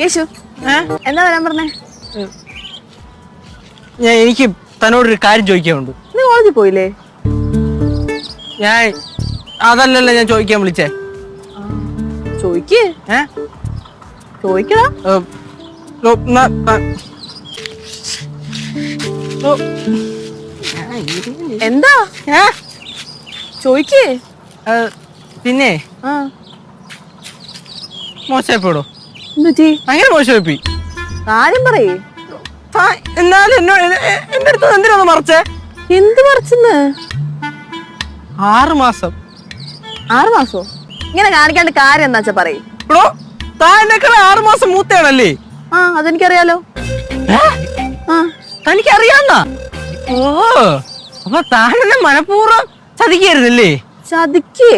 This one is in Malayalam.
യേശു എന്താ വരാൻ പറഞ്ഞേ? എനിക്ക് തന്നോടൊരു കാര്യം ചോദിക്കാനുണ്ട്. നീ കോളേജിൽ പോയില്ലേ? അതല്ലല്ലോ ഞാൻ ചോദിക്കാൻ വിളിച്ചേ. ചോദിക്കേ ചോദിക്കടാ. എന്താ ചോദിക്കേ? പിന്നെ മോശമായിപ്പോടോ. ഭയങ്കര മോശമായി. കാര്യം പറയേ. എന്നാലും എന്റെ അടുത്ത് എന്തിനാ മറച്ചേ? എന്ത് മറിച്ചെന്ന്? 6 മാസം. 6 മാസോ? ഇങ്ങനെ കാണിക്കാണ്ട് കാര്യം എന്താ വെച്ചാ പറയേ. ബ്രോ താനേക്കാൾ 6 മാസം മൂത്തയാണല്ലേ? അതെനിക്കറിയാലോ. തനിക്കറിയാന്നാ? ഓ അപ്പൊ താനെന്നെ മനഃപൂർവ്വം ചതിക്കായിരുന്നല്ലേ? ചതിക്കേ?